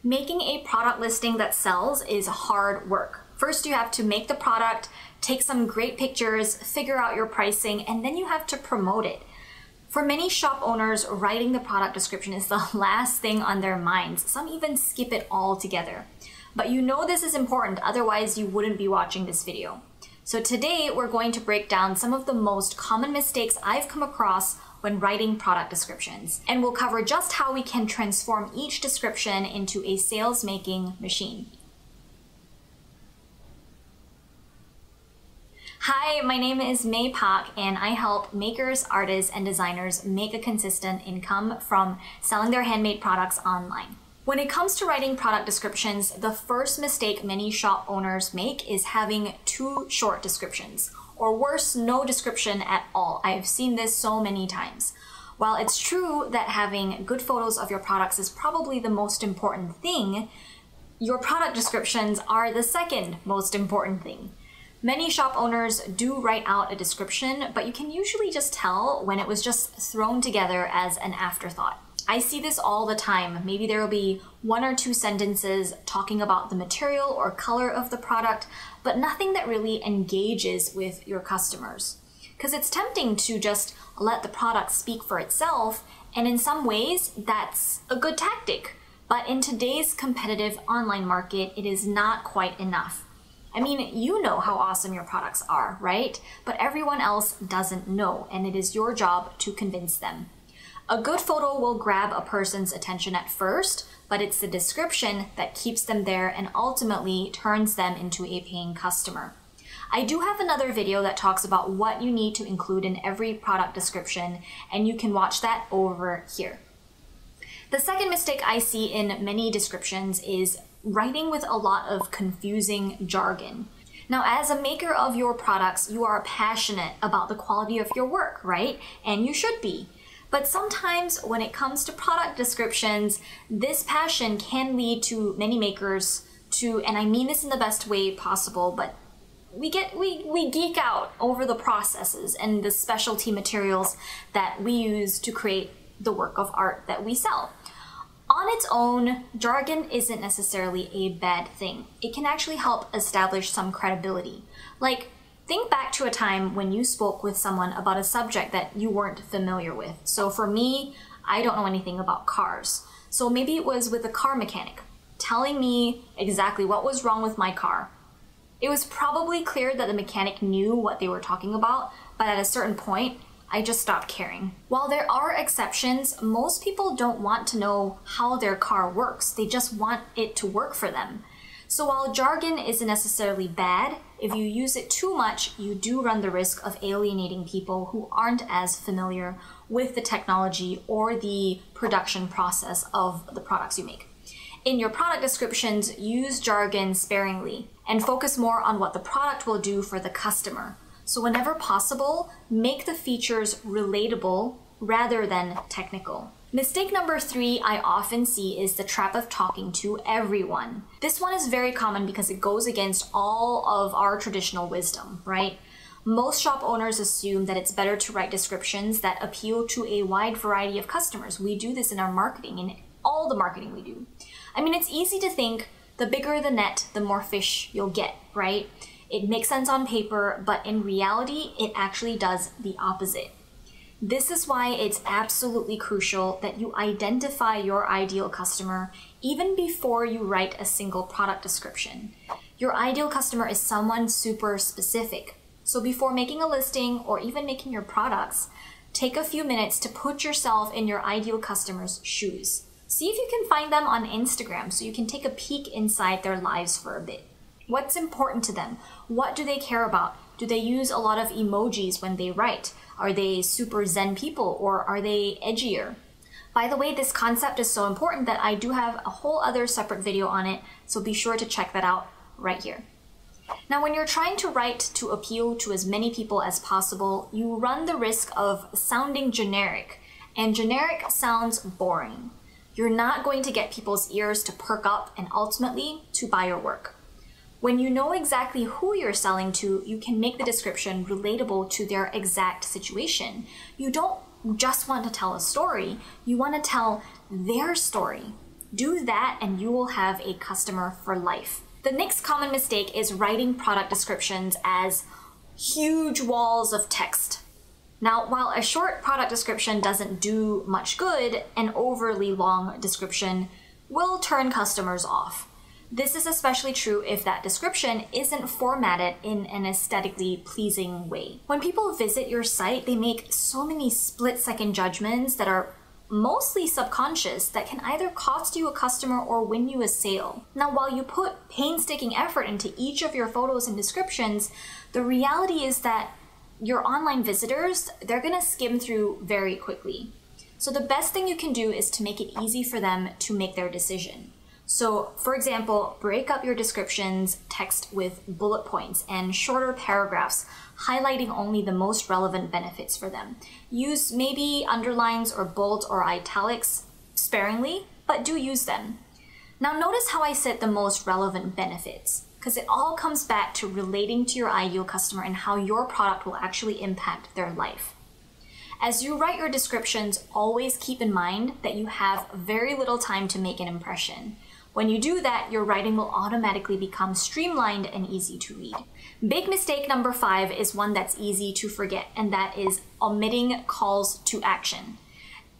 Making a product listing that sells is hard work. First, you have to make the product, take some great pictures, figure out your pricing, and then you have to promote it. For many shop owners, writing the product description is the last thing on their minds. Some even skip it altogether. But you know this is important, otherwise you wouldn't be watching this video. So today, we're going to break down some of the most common mistakes I've come across when writing product descriptions. And we'll cover just how we can transform each description into a sales-making machine. Hi, my name is May Pak, and I help makers, artists, and designers make a consistent income from selling their handmade products online. When it comes to writing product descriptions, the first mistake many shop owners make is having too short descriptions, or worse, no description at all. I've seen this so many times. While it's true that having good photos of your products is probably the most important thing, your product descriptions are the second most important thing. Many shop owners do write out a description, but you can usually just tell when it was just thrown together as an afterthought. I see this all the time. Maybe there will be one or two sentences talking about the material or color of the product, but nothing that really engages with your customers. Because it's tempting to just let the product speak for itself, and in some ways, that's a good tactic. But in today's competitive online market, it is not quite enough. I mean, you know how awesome your products are, right? But everyone else doesn't know, and it is your job to convince them. A good photo will grab a person's attention at first, but it's the description that keeps them there and ultimately turns them into a paying customer. I do have another video that talks about what you need to include in every product description, and you can watch that over here. The second mistake I see in many descriptions is writing with a lot of confusing jargon. Now, as a maker of your products, you are passionate about the quality of your work, right? And you should be. But sometimes when it comes to product descriptions, this passion can lead to many makers to, and I mean this in the best way possible, but we geek out over the processes and the specialty materials that we use to create the work of art that we sell. On its own, jargon isn't necessarily a bad thing. It can actually help establish some credibility. Like, think back to a time when you spoke with someone about a subject that you weren't familiar with. So for me, I don't know anything about cars. So maybe it was with a car mechanic telling me exactly what was wrong with my car. It was probably clear that the mechanic knew what they were talking about, but at a certain point, I just stopped caring. While there are exceptions, most people don't want to know how their car works. They just want it to work for them. So while jargon isn't necessarily bad, if you use it too much, you do run the risk of alienating people who aren't as familiar with the technology or the production process of the products you make. In your product descriptions, use jargon sparingly and focus more on what the product will do for the customer. So whenever possible, make the features relatable rather than technical. Mistake number 3 I often see is the trap of talking to everyone. This one is very common because it goes against all of our traditional wisdom, right? Most shop owners assume that it's better to write descriptions that appeal to a wide variety of customers. We do this in our marketing, in all the marketing we do. I mean, it's easy to think the bigger the net, the more fish you'll get, right? It makes sense on paper, but in reality, it actually does the opposite. This is why it's absolutely crucial that you identify your ideal customer even before you write a single product description. Your ideal customer is someone super specific. So before making a listing or even making your products, take a few minutes to put yourself in your ideal customer's shoes. See if you can find them on Instagram so you can take a peek inside their lives for a bit. What's important to them? What do they care about? Do they use a lot of emojis when they write? Are they super zen people or are they edgier? By the way, this concept is so important that I do have a whole other separate video on it, so be sure to check that out right here. Now, when you're trying to write to appeal to as many people as possible, you run the risk of sounding generic, and generic sounds boring. You're not going to get people's ears to perk up and ultimately to buy your work. When you know exactly who you're selling to, you can make the description relatable to their exact situation. You don't just want to tell a story, you want to tell their story. Do that and you will have a customer for life. The next common mistake is writing product descriptions as huge walls of text. Now, while a short product description doesn't do much good, an overly long description will turn customers off. This is especially true if that description isn't formatted in an aesthetically pleasing way. When people visit your site, they make so many split-second judgments that are mostly subconscious that can either cost you a customer or win you a sale. Now, while you put painstaking effort into each of your photos and descriptions, the reality is that your online visitors, they're gonna skim through very quickly. So the best thing you can do is to make it easy for them to make their decision. So, for example, break up your descriptions text with bullet points and shorter paragraphs, highlighting only the most relevant benefits for them. Use maybe underlines or bold or italics sparingly, but do use them. Now notice how I said the most relevant benefits, because it all comes back to relating to your ideal customer and how your product will actually impact their life. As you write your descriptions, always keep in mind that you have very little time to make an impression. When you do that, your writing will automatically become streamlined and easy to read. Big mistake number 5 is one that's easy to forget, and that is omitting calls to action.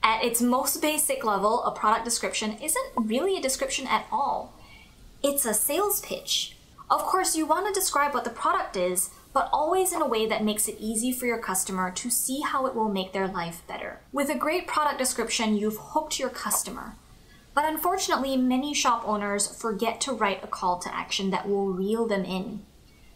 At its most basic level, a product description isn't really a description at all. It's a sales pitch. Of course, you want to describe what the product is, but always in a way that makes it easy for your customer to see how it will make their life better. With a great product description, you've hooked your customer. But unfortunately, many shop owners forget to write a call to action that will reel them in.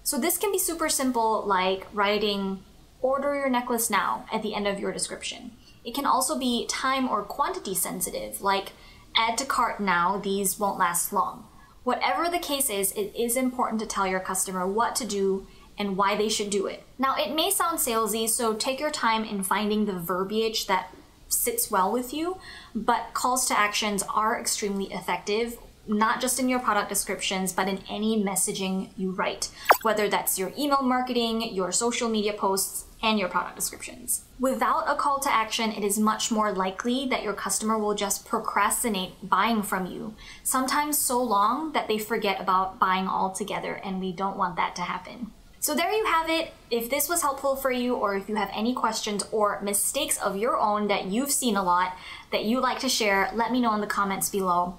So this can be super simple, like writing, "Order your necklace now" at the end of your description. It can also be time or quantity sensitive, like "Add to cart now, these won't last long." Whatever the case is, it is important to tell your customer what to do and why they should do it. Now, it may sound salesy, so take your time in finding the verbiage that sits well with you, but calls to actions are extremely effective, not just in your product descriptions, but in any messaging you write, whether that's your email marketing, your social media posts, and your product descriptions. Without a call to action, it is much more likely that your customer will just procrastinate buying from you, sometimes so long that they forget about buying altogether, and we don't want that to happen. So there you have it. If this was helpful for you, or if you have any questions or mistakes of your own that you've seen a lot that you'd like to share, let me know in the comments below.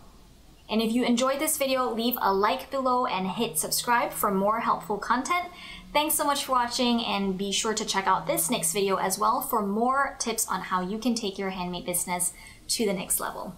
And if you enjoyed this video, leave a like below and hit subscribe for more helpful content. Thanks so much for watching, and be sure to check out this next video as well for more tips on how you can take your handmade business to the next level.